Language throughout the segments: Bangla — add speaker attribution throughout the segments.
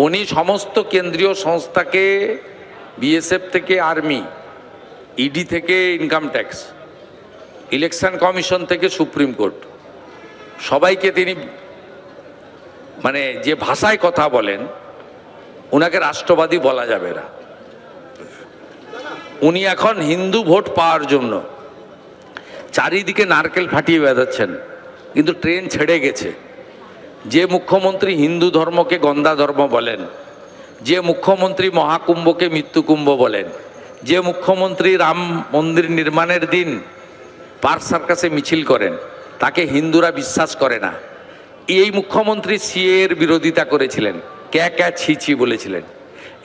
Speaker 1: উনি সমস্ত কেন্দ্রীয় সংস্থাকে, বিএসএফ থেকে আর্মি, ইডি থেকে ইনকাম ট্যাক্স, ইলেকশন কমিশন থেকে সুপ্রিম কোর্ট, সবাইকে তিনি মানে যে ভাষায় কথা বলেন, উনাকে রাষ্ট্রবাদী বলা যাবে না। উনি এখন হিন্দু ভোট পাওয়ার জন্য চারিদিকে নারকেল ফাটিয়ে বেড়াচ্ছেন, কিন্তু ট্রেন ছেড়ে গেছে। যে মুখ্যমন্ত্রী হিন্দু ধর্মকে গন্দা ধর্ম বলেন, যে মুখ্যমন্ত্রী মহাকুম্ভকে মৃত্যুকুম্ভ বলেন, যে মুখ্যমন্ত্রী রাম মন্দির নির্মাণের দিন পার্ক সার্কাসে মিছিল করেন, তাকে হিন্দুরা বিশ্বাস করে না। এই মুখ্যমন্ত্রী সিএ এর বিরোধিতা করেছিলেন, ক্যা ক্যা ছি ছি বলেছিলেন।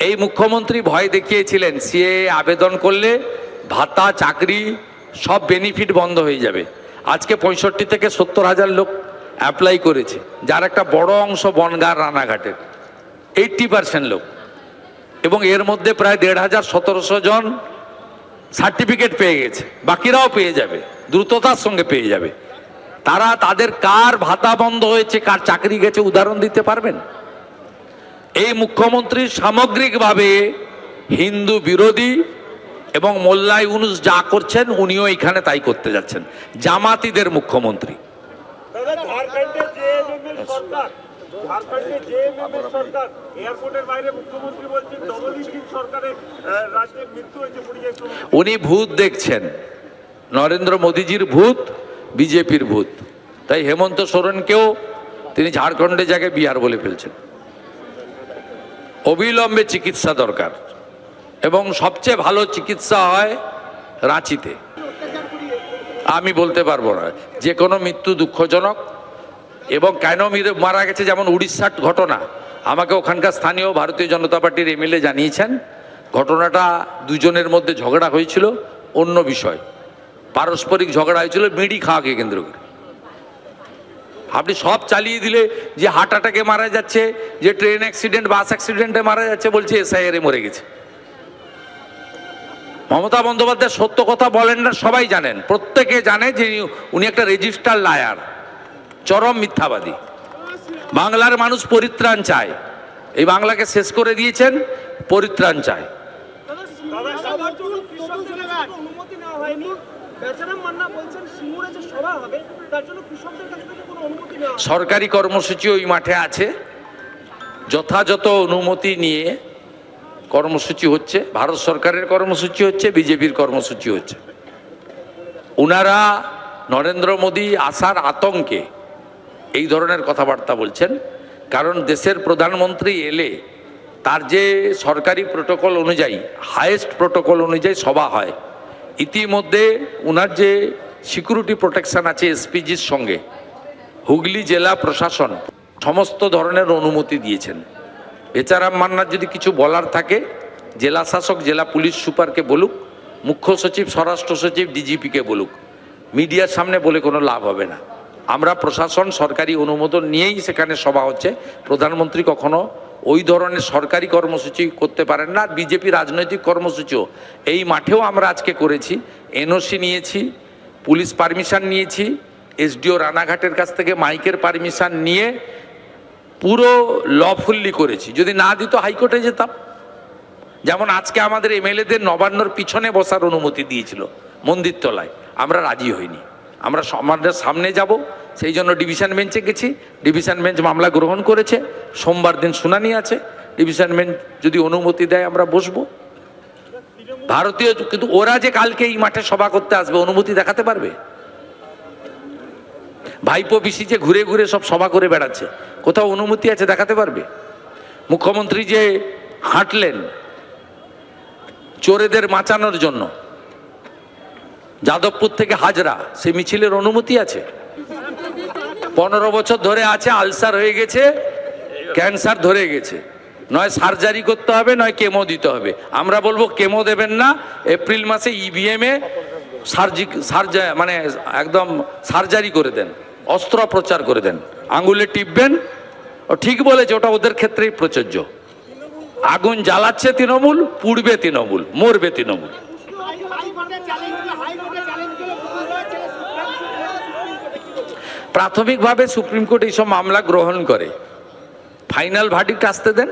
Speaker 1: এই মুখ্যমন্ত্রী ভয় দেখিয়েছিলেন সিএ আবেদন করলে ভাতা, চাকরি, সব বেনিফিট বন্ধ হয়ে যাবে। আজকে 65 থেকে 70,000 লোক অ্যাপ্লাই করেছে, যার একটা বড় অংশ বনগাঁ রানাঘাটের, 80% লোক, এবং এর মধ্যে প্রায় 1,500-1,700 জন সার্টিফিকেট পেয়ে গেছে, বাকিরাও পেয়ে যাবে, দ্রুততার সঙ্গে পেয়ে যাবে। তারা তাদের কার ভাতা বন্ধ হয়েছে, কার চাকরি গেছে উদাহরণ দিতে পারবেন? এই মুখ্যমন্ত্রী সামগ্রিকভাবে হিন্দু বিরোধী, এবং মোল্লা ইউনুস যা করছেন উনিও এখানে তাই করতে যাচ্ছেন, জামাতিদের মুখ্যমন্ত্রী। উনি ভূত দেখছেন, নরেন্দ্র মোদীজির ভূত, বিজেপির ভূত। তাই হেমন্ত সোরেনকেও তিনি ঝাড়খণ্ডে জায়গায় বিহার বলে ফেলছেন। অবিলম্বে চিকিৎসা দরকার, এবং সবচেয়ে ভালো চিকিৎসা হয় রাঁচিতে। আমি বলতে পারবো না, যে কোনো মৃত্যু দুঃখজনক, এবং কেন মারা গেছে, যেমন উড়িষ্যার ঘটনা, আমাকে ওখানকার স্থানীয় ভারতীয় জনতা পার্টির এমএলএ জানিয়েছেন। ঘটনাটা দুজনের মধ্যে ঝগড়া হয়েছিল, অন্য বিষয়, পারস্পরিক ঝগড়া হয়েছিল বিড়ি খাওয়াকে কেন্দ্র করে। আপনি সব চালিয়ে দিলে, যে হার্ট অ্যাটাকে মারা যাচ্ছে, যে ট্রেন অ্যাক্সিডেন্ট, বাস অ্যাক্সিডেন্টে মারা যাচ্ছে, বলছে এসআইআরে মরে গেছে। মমতা বন্দ্যোপাধ্যায় সত্য কথা বলেন না, সবাই জানেন, প্রত্যেকে জানে যে উনি একটা রেজিস্টার লায়ার, চরম মিথ্যাবাদী। বাংলার মানুষ পরিত্রাণ চায়, এই বাংলাকে শেষ করে দিয়েছেন, পরিত্রাণ চায়। সরকারি কর্মসূচি ওই মাঠে আছে, যথাযথ অনুমতি নিয়ে কর্মসূচি হচ্ছে, ভারত সরকারের কর্মসূচি হচ্ছে, বিজেপির কর্মসূচি হচ্ছে। ওনারা নরেন্দ্র মোদী আসার আতঙ্কে এই ধরনের কথাবার্তা বলছেন, কারণ দেশের প্রধানমন্ত্রী এলে তার যে সরকারি প্রোটোকল অনুযায়ী, হাইয়েস্ট প্রোটোকল অনুযায়ী সভা হয়। ইতিমধ্যে ওনার যে সিকিউরিটি প্রোটেকশন আছে এসপিজির সঙ্গে, হুগলি জেলা প্রশাসন সমস্ত ধরনের অনুমতি দিয়েছেন। বেচারাম মান্নার যদি কিছু বলার থাকে, জেলা শাসক জেলা পুলিশ সুপারকে বলুক, মুখ্য সচিব স্বরাষ্ট্র সচিব ডিজিপিকে বলুক, মিডিয়ার সামনে বলে কোনো লাভ হবে না। আমরা প্রশাসন সরকারি অনুমোদন নিয়েই সেখানে সভা হচ্ছে। প্রধানমন্ত্রী কখনো ওই ধরনের সরকারি কর্মসূচি করতে পারেন না। বিজেপি রাজনৈতিক কর্মসূচিও এই মাঠেও আমরা আজকে করেছি, এনওসি নিয়েছি, পুলিশ পারমিশন নিয়েছি, এসডিও রানাঘাটের কাছ থেকে মাইকের পারমিশন নিয়ে পুরো লফুল্লি করেছি। যদি না দিত হাইকোর্টে যেতাম। যেমন আজকে আমাদের এমএলএদের নবান্নর পিছনে বসার অনুমতি দিয়েছিল মন্দির তলায়, আমরা রাজি হইনি। আমরা আমাদের সামনে যাব, সেই জন্য ডিভিশন বেঞ্চে গেছি। ডিভিশন বেঞ্চ মামলা গ্রহণ করেছে, সোমবার দিন শুনানি আছে। ডিভিশন বেঞ্চ যদি অনুমতি দেয় আমরা বসবো। ভারতীয়, কিন্তু ওরা যে কালকে এই মাঠে সভা করতে আসবে, অনুমতি দেখাতে পারবে? ভাইপো পিসি যে ঘুরে ঘুরে সব সভা করে বেড়াচ্ছে, কোথাও অনুমতি আছে দেখাতে পারবে? মুখ্যমন্ত্রী যে হাঁটলেন চোরেদের বাঁচানোর জন্য যাদবপুর থেকে হাজরা, সেই মিছিলের অনুমতি আছে? 15 বছর ধরে আছে, আলসার হয়ে গেছে, ক্যান্সার ধরে গেছে, নয় সার্জারি করতে হবে, নয় কেমো দিতে হবে। আমরা বলবো কেমো দেবেন না, এপ্রিল মাসে ইভিএমে মানে একদম সার্জারি করে দেন, অস্ত্রোপচার করে দেন, আঙুলে টিপবেন। ও ঠিক বলেছে, ওটা ওদের ক্ষেত্রেই প্রযোজ্য। আগুন জ্বালাচ্ছে তৃণমূল, পুড়বে তৃণমূল, মরবে তৃণমূল। প্রাথমিকভাবে সুপ্রিম কোর্ট এইসব মামলা গ্রহণ করে, ফাইনাল ভার্ডিক্ট আসতে দেন,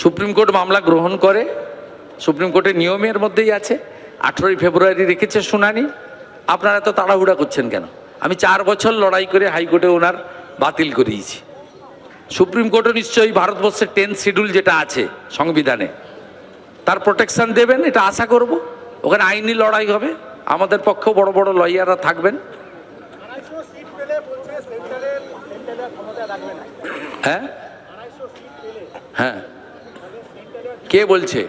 Speaker 1: সুপ্রিম কোর্ট মামলা গ্রহণ করে, সুপ্রিম কোর্টের নিয়মের মধ্যেই আছে, 18ই ফেব্রুয়ারি রেখেছে শুনানি। আপনারা তো তাড়াহুড়া করছেন কেন? আমি 4 বছর লড়াই করে হাইকোর্টে ওনার বাতিল করিয়েছি। সুপ্রিম কোর্টও নিশ্চয়ই ভারতবর্ষের 10th শিডিউল যেটা আছে সংবিধানে তার প্রোটেকশন দেবেন, এটা আশা করব। ওখানে আইনি লড়াই হবে, আমাদের পক্ষেও বড় বড় লয়াররা থাকবেন। হ্যাঁ হ্যাঁ, কে বলছে?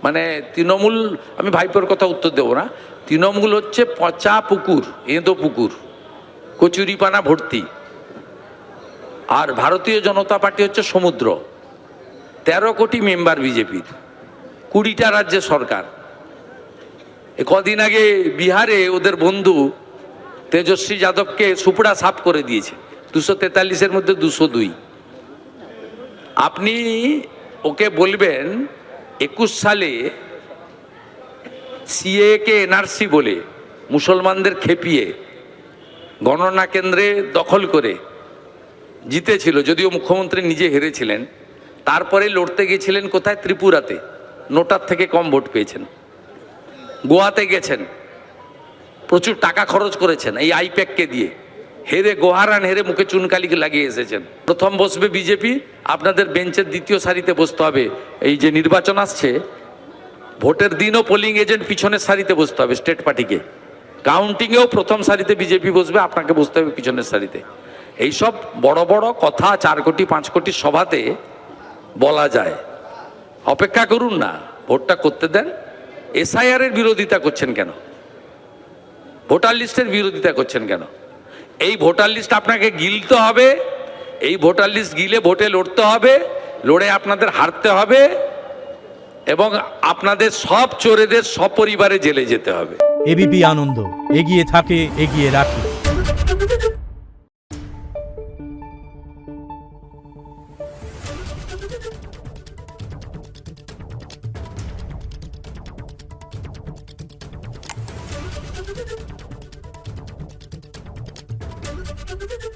Speaker 1: মানে তৃণমূল, আমি ভাইপোর কথা উত্তর দেবো না। তৃণমূল হচ্ছে পচা পুকুর, এঁদো পুকুর, কচুরিপানা ভর্তি। আর ভারতীয় জনতা পার্টি হচ্ছে সমুদ্র। 13 কোটি মেম্বার বিজেপির, 20টা রাজ্যে সরকার। কদিন আগে বিহারে ওদের বন্ধু তেজস্বী যাদবকে সুপড়া সাফ করে দিয়েছে, 243-এর মধ্যে 202। আপনি ওকে বলবেন 21 সালে সিএ কে এনআরসি বলে মুসলমানদের খেপিয়ে গণনা কেন্দ্রে দখল করে জিতেছিল, যদিও মুখ্যমন্ত্রী নিজে হেরেছিলেন। তারপরে লড়তে গেছিলেন কোথায়? ত্রিপুরাতে, নোটার থেকে কম ভোট পেয়েছেন। গোয়াতে গেছেন, প্রচুর টাকা খরচ করেছেন এই আইপ্যাককে দিয়ে, হেরে গোহারান হেরে মুখে চুনকালিকে লাগিয়ে এসেছেন। প্রথম বসবে বিজেপি, আপনাদের বেঞ্চের দ্বিতীয় সারিতে বসতে হবে। এই যে নির্বাচন আসছে, ভোটের দিনও পোলিং এজেন্ট পিছনের সারিতে বসতে হবে স্টেট পার্টিকে, কাউন্টিংয়েও প্রথম সারিতে বিজেপি বসবে, আপনাকে বসতে হবে পিছনের সারিতে। এইসব বড় বড় কথা 4 কোটি 5 কোটি সভাতে বলা যায়। অপেক্ষা করুন না, ভোটটা করতে দেন। এসআইআর এর বিরোধিতা করছেন কেন? ভোটার লিস্টের বিরোধিতা করছেন কেন? এই ভোটার লিস্ট আপনাকে গিলতে হবে, এই ভোটার লিস্ট গিলে ভোটে লড়তে হবে, লড়ে আপনাদের হারতে হবে, এবং আপনাদের সব চোরেদের সপরিবারে জেলে যেতে হবে।
Speaker 2: এবিপি আনন্দ, এগিয়ে থাকে, এগিয়ে রাখে।
Speaker 3: Thank you.